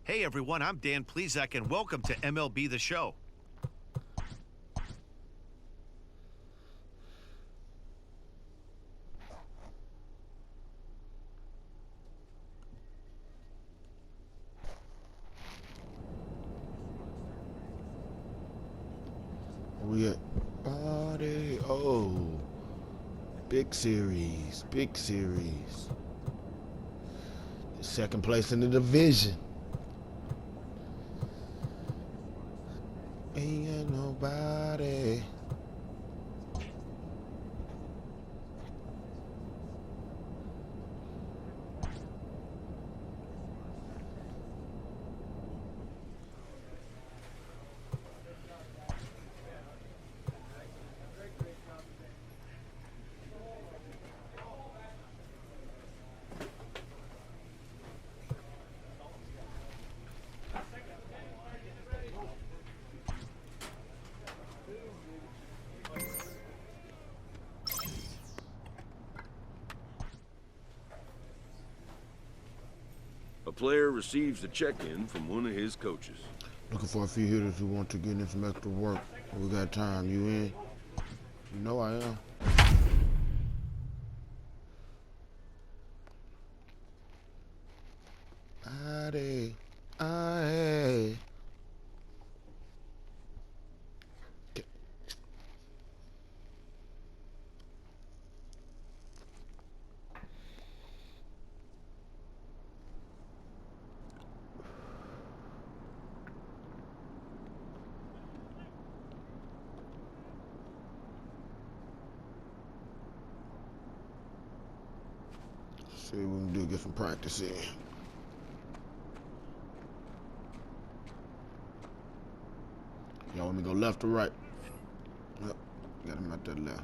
Hey everyone, I'm Dan Plezak and welcome to MLB The Show. We at party. Oh, big series, big series. Second place in the division. Ain't got nobody. A player receives a check-in from one of his coaches. Looking for a few hitters who want to get in some extra work. We got time. You in? You know I am. Aye. Aye. See what we can do, get some practice in. Y'all want me to go left or right? Yep, got him out there left.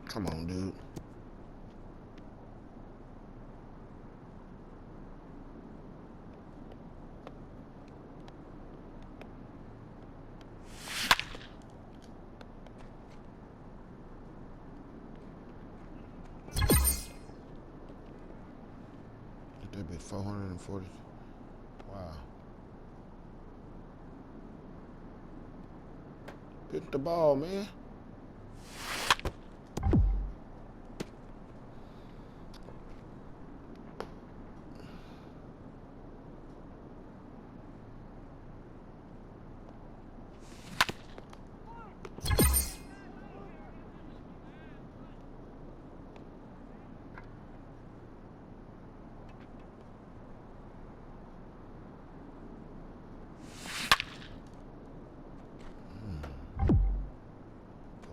Come on, dude. That bit 440. Wow. Hit the ball, man.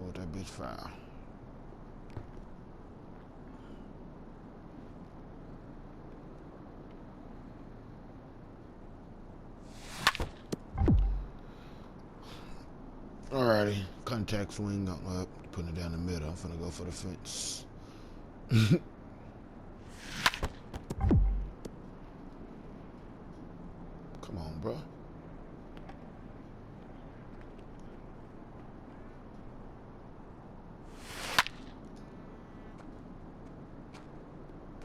Oh, that bitch foul. Alrighty, contact swing up, putting it down the middle. I'm finna go for the fence. Come on, bro.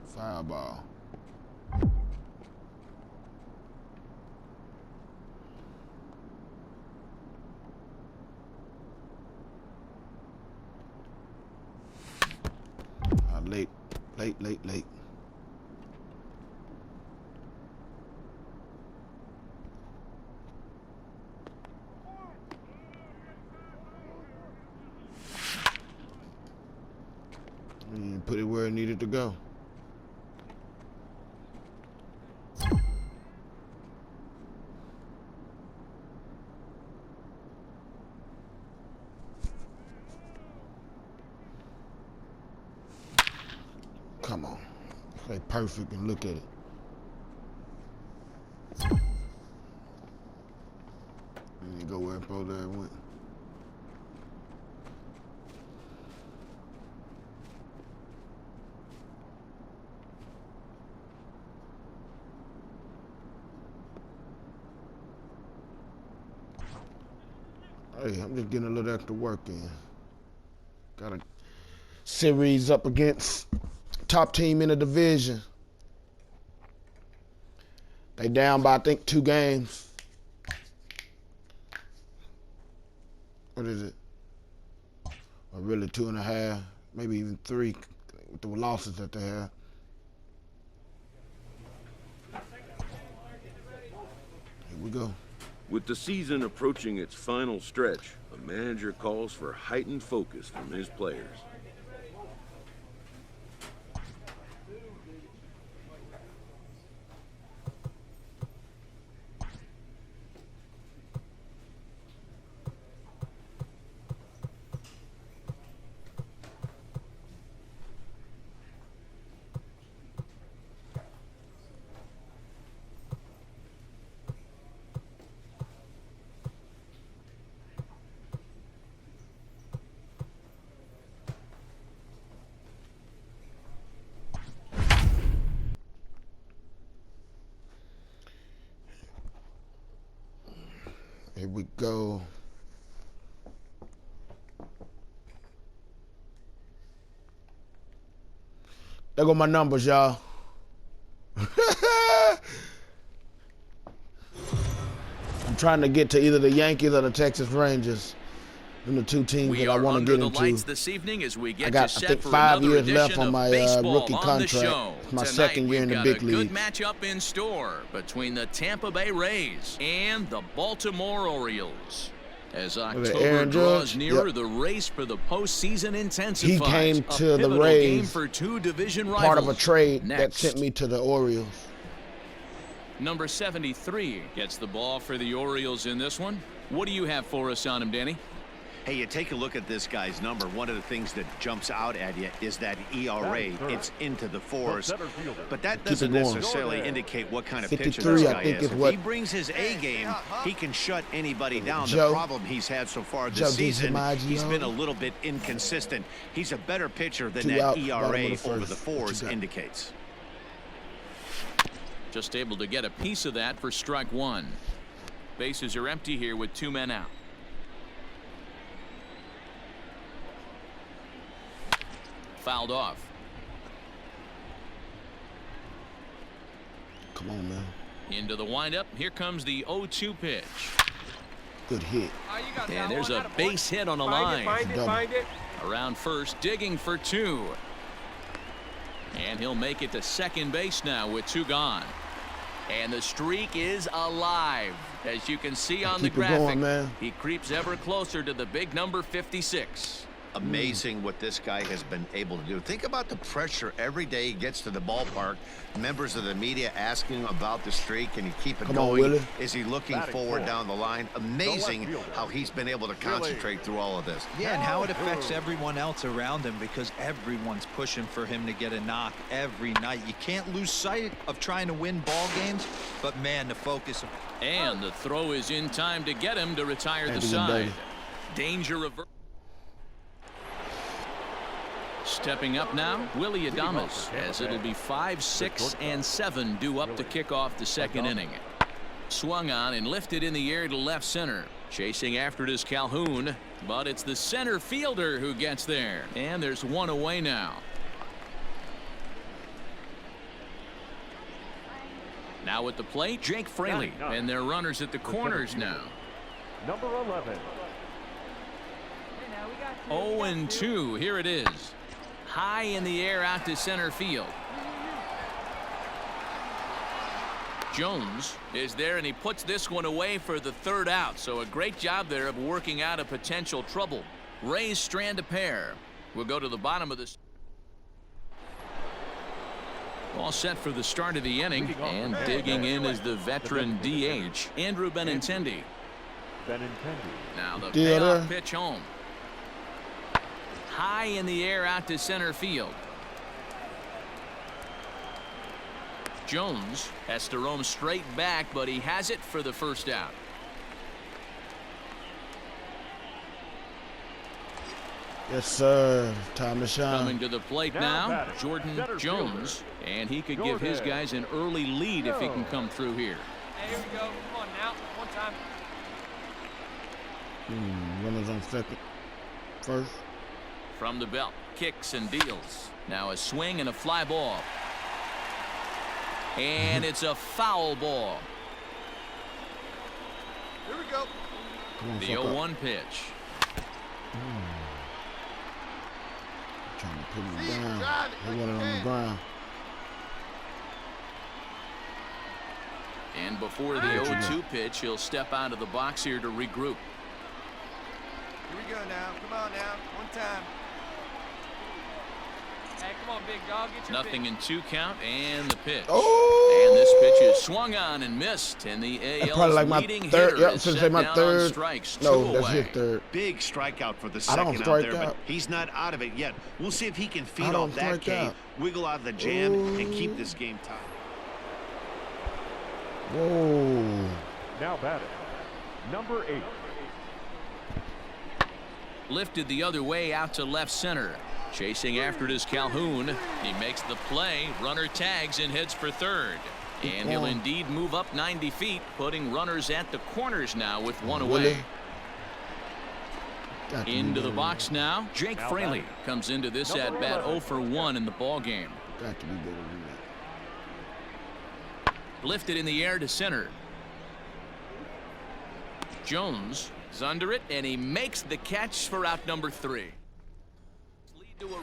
Foul ball. Late. And put it where it needed to go. Come on. Play perfect and look at it. And you go where Pro there went. Hey, I'm just getting a little extra work in. Got a series up against top team in the division. They down by, I think, 2 games. What is it? Or really 2.5, maybe even 3 with the losses that they have. Here we go. With the season approaching its final stretch, a manager calls for heightened focus from his players. Here we go. There go my numbers, y'all. I'm trying to get to either the Yankees or the Texas Rangers. Them the 2 teams that I want to get into. Lights this evening as we get I got, set I think, for 5 years edition left on my rookie on contract. It's my second year in the big league. Good matchup in store between the Tampa Bay Rays and the Baltimore Orioles. As October draws nearer, the race for the postseason intensifies. He came to the Rays for 2 division rivals. Part of a trade that sent me to the Orioles. Number 73 gets the ball for the Orioles in this one. What do you have for us on him, Danny? Hey, you take a look at this guy's number. One of the things that jumps out at you is that ERA. It's into the 4s, but that doesn't necessarily indicate what kind of pitcher this guy is. If he brings his A game, he can shut anybody down. The problem he's had so far this season, he's been a little bit inconsistent. He's a better pitcher than that ERA over the 4s indicates. Just able to get a piece of that for strike 1. Bases are empty here with 2 men out. Fouled off. Come on, man. Into the windup. Here comes the 0-2 pitch. Good hit. And there's a base hit on the line. Around first, digging for 2. And he'll make it to second base now with 2 gone. And the streak is alive. As you can see on the graphic, he creeps ever closer to the big number 56. Amazing what this guy has been able to do. Think about the pressure every day he gets to the ballpark. Members of the media asking about the streak. Can he keep it going? Is he looking forward down the line? Amazing how he's been able to concentrate through all of this. Yeah, and how it affects everyone else around him, because everyone's pushing for him to get a knock every night. You can't lose sight of trying to win ball games, but man, the focus. And the throw is in time to get him to retire the side. Danger reverse. Stepping up now, Willie Adames, as it'll be 5, 6, and 7 due up to kick off the second inning. Swung on and lifted in the air to left center. Chasing after it is Calhoun, but it's the center fielder who gets there. And there's 1 away now. Now at the plate, Jake Fraley, and their runners at the corners now. Number 11. 0-2, here it is. High in the air out to center field. Jones is there, and he puts this one away for the 3rd out. So a great job there of working out a potential trouble. Rays strand a pair. We'll go to the bottom of this. All set for the start of the inning, and digging in is the veteran DH, Andrew Benintendi. Now the payoff pitch home. High in the air out to center field. Jones has to roam straight back, but he has it for the 1st out. Yes, sir. Time to shine. Coming to the plate now, Jordan Jones, and he could give his guys an early lead if he can come through here. Hey, here we go. Come on now. One time. Runners on second. First. From the belt, kicks and deals. Now a swing and a fly ball. And it's a foul ball. Here we go. The 0-1 pitch. Trying to put him down. He wanted on the ground. And before the 0-2 pitch, he'll step out of the box here to regroup. Here we go now. Come on now. One time. Hey, come on, big dog. Get your Nothing pitch. in 2 count, and the pitch. Oh! And this pitch is swung on and missed. And the Probably like AL's my leading third. hitter Yep, is since set my down third. on strikes. No, 2 that's away. his third. Big strikeout for the I don't second out strike there, out. but he's not out of it yet. We'll see if he can I feed don't off that strike K, out. wiggle out of the jam, and keep this game tight. Whoa. Now batting, number 8. Lifted the other way out to left center. Chasing after it is Calhoun. He makes the play. Runner tags and heads for third. And he'll indeed move up 90 feet, putting runners at the corners now with 1 away. Into the box now. Jake Fraley comes into this at bat 0 for 1 in the ball game. Got to be better than that. Lifted in the air to center. Jones is under it, and he makes the catch for out number 3. Lead to a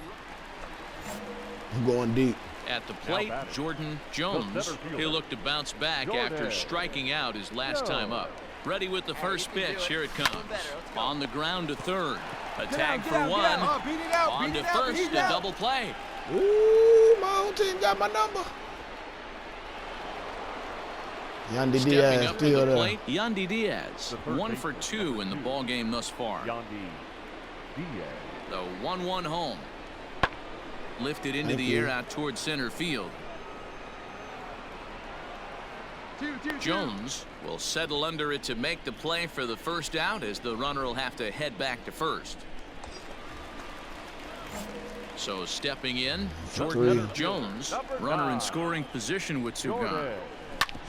I'm going deep. At the plate, Jordan Jones. He'll look to bounce back after striking out his last time up. Ready with the first pitch. Here it comes. On the ground to third. A tag for 1. On to first. A double play. Ooh, my own team got my number. Yandy Stepping Diaz up to still the there. plate, Yandy Diaz. 1 for 2 in the ball game thus far. Yandy Diaz. The 1-1 home. Lifted into the air out towards center field. Jones will settle under it to make the play for the first out, as the runner will have to head back to first. So stepping in, Jordan Jones, runner in scoring position with 2 gone.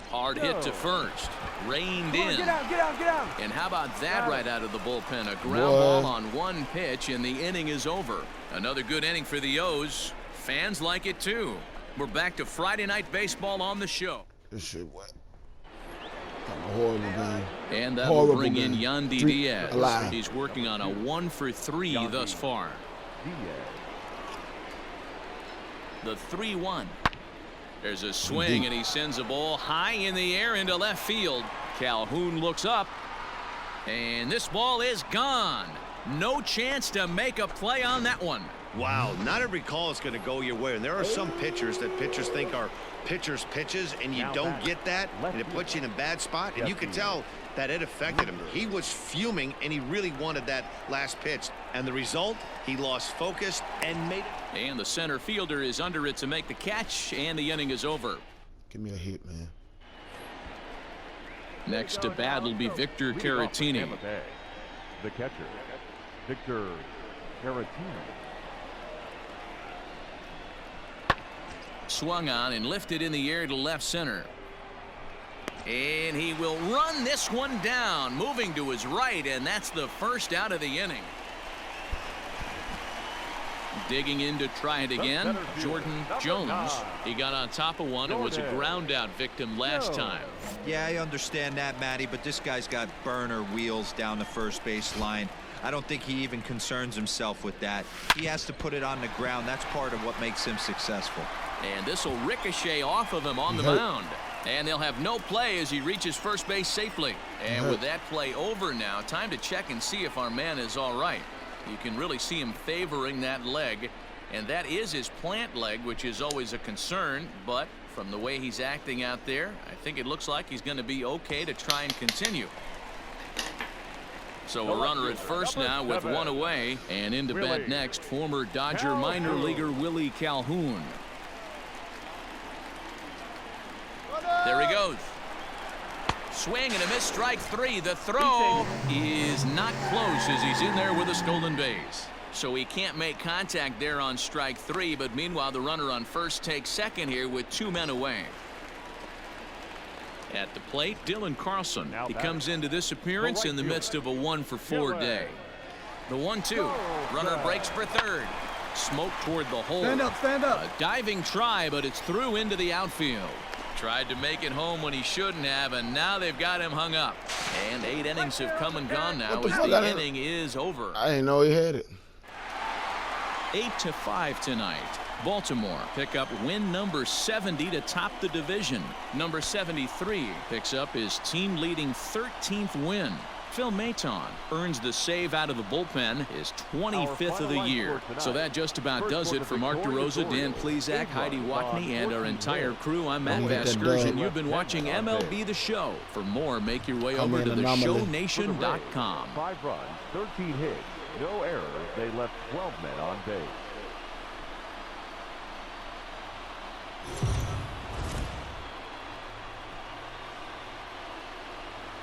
Hard hit to first. Reined in. Get out. And how about that right out of the bullpen? A ground ball on 1 pitch, and the inning is over. Another good inning for the O's. Fans like it too. We're back to Friday Night Baseball on the show. This shit wet. Got a horrible game. And that will bring in game. Yandy 3 Diaz. alive. He's working on a 1 for 3 thus far. The 3-1. There's a swing, and he sends a ball high in the air into left field. Calhoun looks up, and this ball is gone. No chance to make a play on that one. Wow, not every call is going to go your way, and there are some pitchers that pitchers think are pitchers' pitches, and you don't get that, and it puts you in a bad spot, and you can tell that it affected him. He was fuming, and he really wanted that last pitch, and the result, he lost focus and made it. And the center fielder is under it to make the catch, and the inning is over. Give me a hit, man. Next to bat will be Victor Caratini. The catcher, Victor Caratini. Swung on and lifted in the air to left center. And he will run this one down, moving to his right, and that's the first out of the inning. Digging in to try it again, Jordan Jones. He got on top of one and was a ground out victim last time. Yeah, I understand that, Matty, but this guy's got burner wheels down the first base line. I don't think he even concerns himself with that. He has to put it on the ground. That's part of what makes him successful. And this will ricochet off of him on the mound. And they'll have no play as he reaches first base safely. And with that play over now, time to check and see if our man is all right. You can really see him favoring that leg, and that is his plant leg, which is always a concern. But from the way he's acting out there, I think it looks like he's going to be okay to try and continue. So a runner at first now with 1 away, and into bat next, former Dodger minor leaguer Willie Calhoun. There he goes. Swing and a miss, strike 3. The throw is not close as he's in there with a stolen base. So he can't make contact there on strike 3, but meanwhile the runner on first takes second here with 2 men away. At the plate, Dylan Carlson. Now He batting. comes into this appearance in the midst of a 1-for-4 day. The 1-2. Runner breaks for third. Smoke toward the hole. Stand up, stand up. A diving try, but it's through into the outfield. Tried to make it home when he shouldn't have, and now they've got him hung up. And 8 innings have come and gone now as the inning is over. I didn't know he had it. 8-5 tonight. Baltimore pick up win number 70 to top the division. Number 73 picks up his team-leading 13th win. Phil Maton earns the save out of the bullpen, his 25th of the year. So that just about does it for Mark DeRosa, Dan Plesac, Heidi Watney, and our entire crew. I'm Matt Vasgersian, and you've been watching MLB The Show. For more, make your way over to theshownation.com. 5 runs, 13 hits, no errors. They left 12 men on base.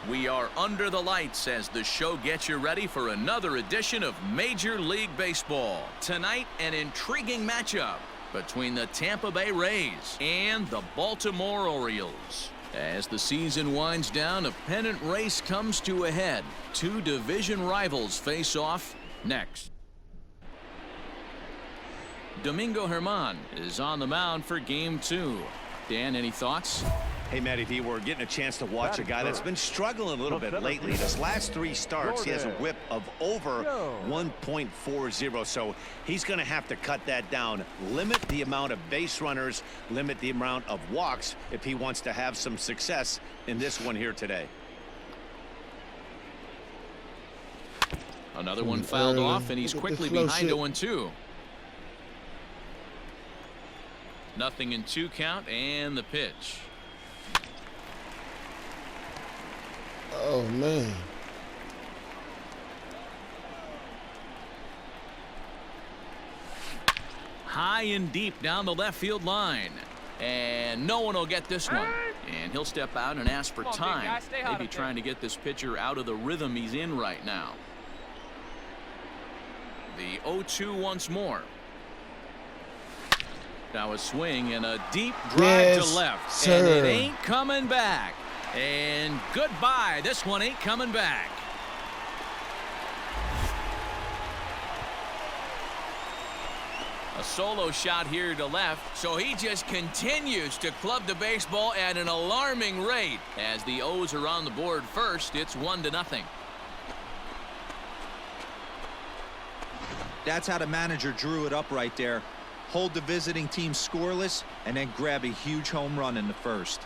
We are under the lights as the show gets you ready for another edition of Major League Baseball. Tonight, an intriguing matchup between the Tampa Bay Rays and the Baltimore Orioles. As the season winds down, a pennant race comes to a head. 2 division rivals face off next. Domingo Germán is on the mound for Game 2. Dan, any thoughts? Hey, Matty V, we're getting a chance to watch a guy that's been struggling a little bit lately. His last 3 starts, he has a whip of over 1.40, so he's going to have to cut that down, limit the amount of base runners, limit the amount of walks if he wants to have some success in this one here today. Another one fouled off, and he's quickly behind 0-2. Nothing in 2 count, and the pitch. Oh, man. High and deep down the left field line. And no one will get this one. And he'll step out and ask for time. Maybe trying to get this pitcher out of the rhythm he's in right now. The 0-2 once more. Now a swing and a deep drive to left. Sir. And it ain't coming back. And goodbye. This one ain't coming back. A solo shot here to left, so he just continues to club the baseball at an alarming rate. As the O's are on the board first, it's 1-0. That's how the manager drew it up right there. Hold the visiting team scoreless and then grab a huge home run in the first.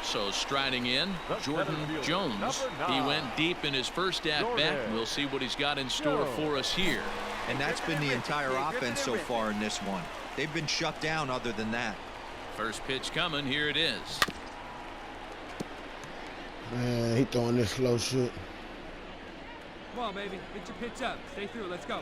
So striding in, Jordan Jones. He went deep in his first at-bat. We'll see what he's got in store for us here. And that's been the entire offense so far in this one. They've been shut down other than that. First pitch coming. Here it is. Man, he throwing this slow shit. Come on, baby. Get your pitch up. Stay through. Let's go.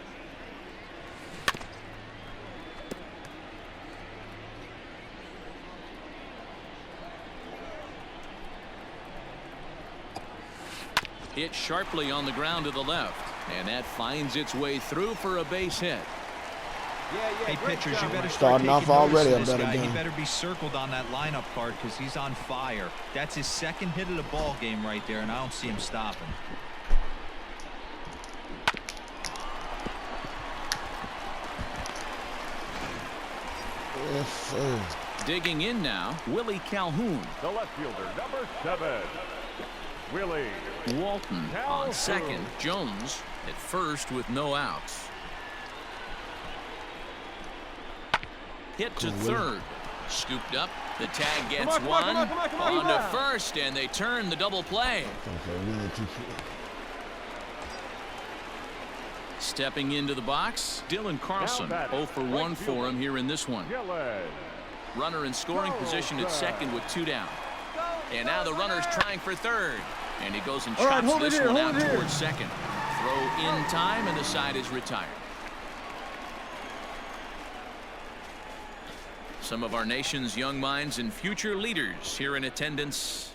Hit sharply on the ground to the left. And that finds its way through for a base hit. Hey, pitchers, you better start Starting off taking notice already of a this better guy. He game. better be circled on that lineup card because he's on fire. That's his 2nd hit of the ball game right there, and I don't see him stopping. Yes, sir. Digging in now, Willie Calhoun. The left fielder, number 7, Willie. Walton on second. Jones at first with no outs. Hit to third. Scooped up. The tag gets one. On to first, and they turn the double play. Stepping into the box, Dylan Carlson. 0 for 1 for him here in this one. Runner in scoring position at second with 2 down. And now the runner's trying for third. And he goes and chops this one out towards second. Throw in time, and the side is retired. Some of our nation's young minds and future leaders here in attendance.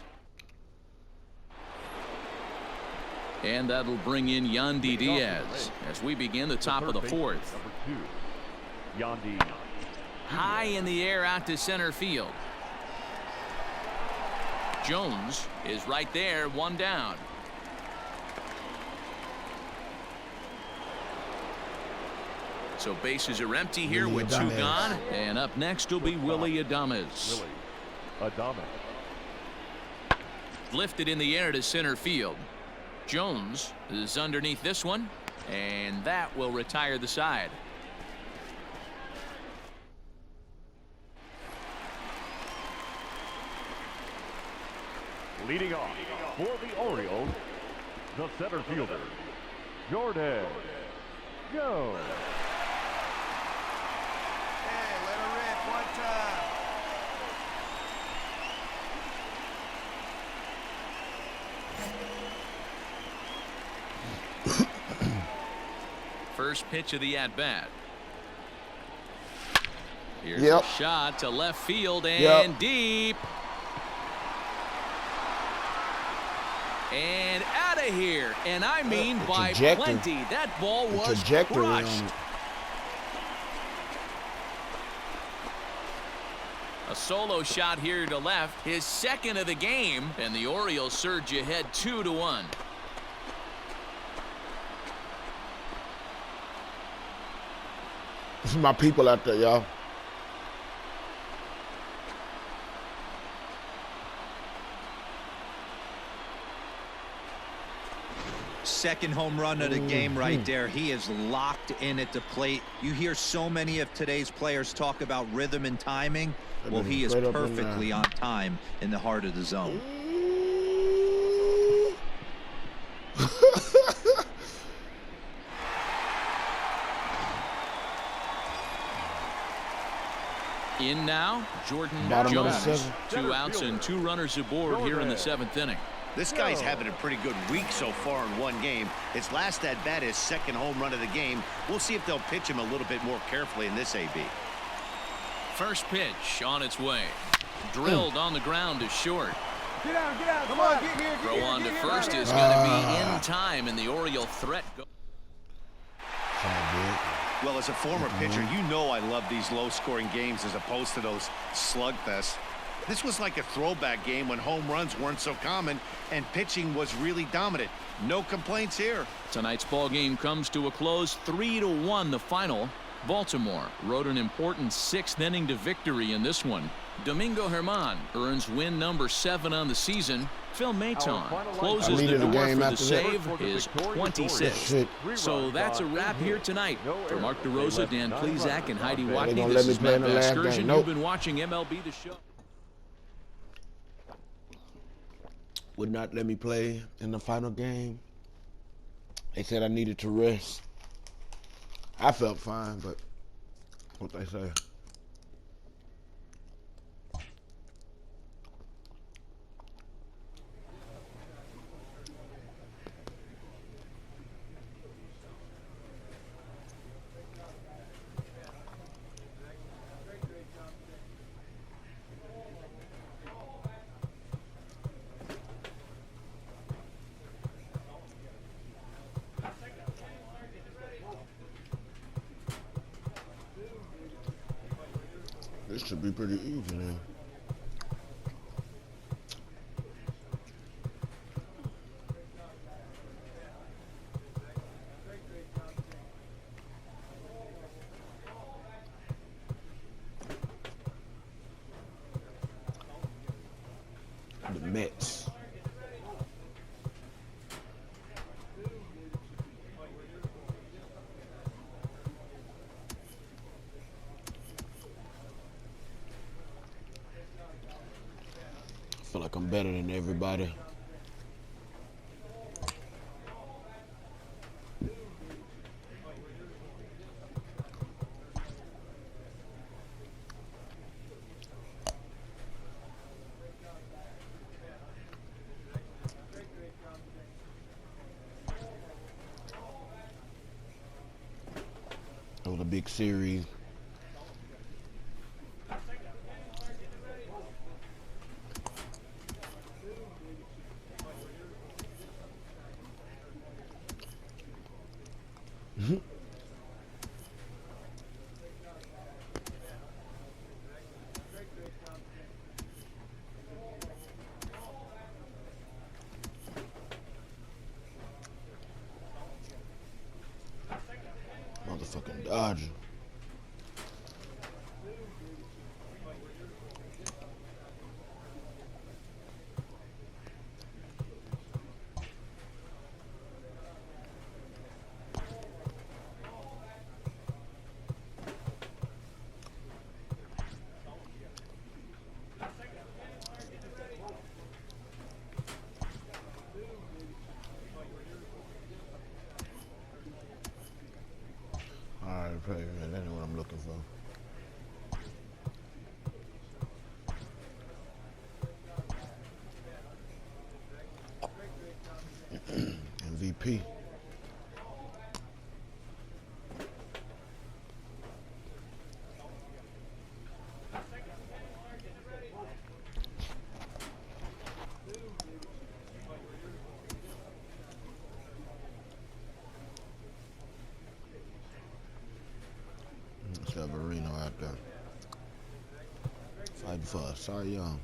And that'll bring in Yandy Diaz as we begin the top of the 4th. Number 2, Yandy. High in the air out to center field. Jones is right there, one down. So bases are empty here with two gone. And up next will be Willie Adames. Willie Adames. Lifted in the air to center field. Jones is underneath this one, and that will retire the side. Leading off for the Orioles, the center fielder, Jordan Jones. Hey, let her rip one time. First pitch of the at-bat. Here's Yep. a shot to left field and deep. And out of here. And I mean by plenty. That ball was crushed. A solo shot here to left. His second of the game. And the Orioles surge ahead 2-1. This is my people out there, y'all. Second home run of the game right there. He is locked in at the plate. You hear so many of today's players talk about rhythm and timing. Well, he is perfectly on time in the heart of the zone. In now, Jordan Jones. 2 outs and 2 runners aboard here in the 7th inning. This guy's having a pretty good week so far in one game. His last at bat, his second home run of the game. We'll see if they'll pitch him a little bit more carefully in this AB. First pitch on its way. Drilled on the ground to short. Get out, get out. Come on, get here. Throw on to first is going to be in time, and the Oriole threat goes. Well, as a former pitcher, you know I love these low-scoring games as opposed to those slugfests. This was like a throwback game when home runs weren't so common and pitching was really dominant. No complaints here. Tonight's ball game comes to a close, 3-1 the final. Baltimore rode an important 6th inning to victory in this one. Domingo Germán earns win number 7 on the season. Phil Maton closes the door for the save, his 26th. So that's a wrap here tonight. For Mark DeRosa, Dan Plezak, and Heidi Watney, this is Matt Vasgersian. You've been watching MLB The Show. Would not let me play in the final game. They said I needed to rest. I felt fine, but what they say. This should be pretty easy now. The Mets. I feel like I'm better than everybody. It was a big series. Dodger. Alright, play, man. That's what I'm looking for. MVP. Severino out there. Fighting for a Cy Young.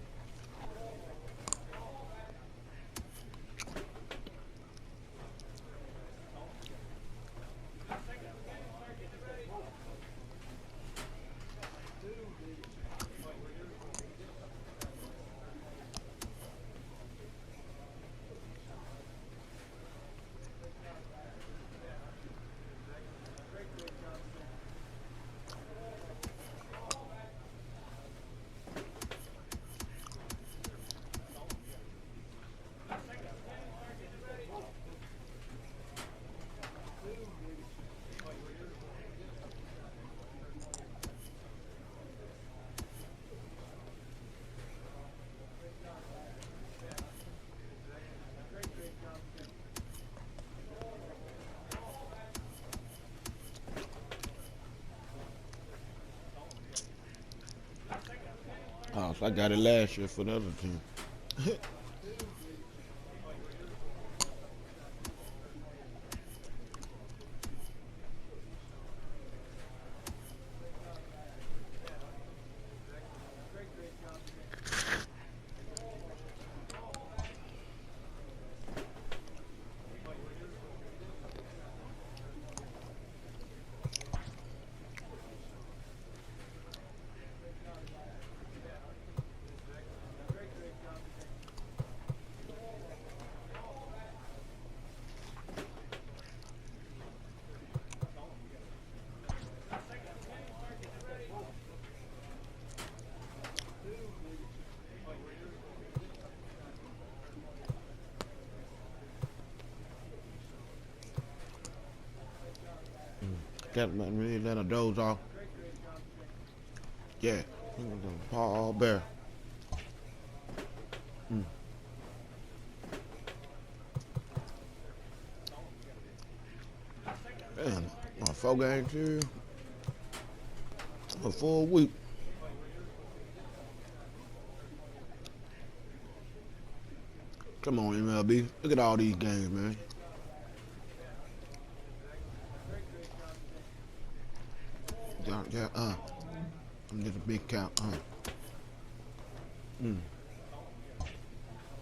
Oh, so I got it last year for the other team. Got me let a doze off. Yeah, Paul Bear. Man, my 4-game series. A full week. Come on, MLB. Look at all these games, man. Yeah, I'm just a big count,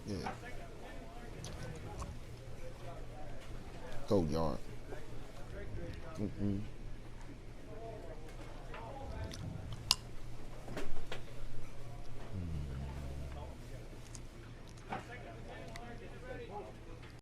Yeah. Cold yard.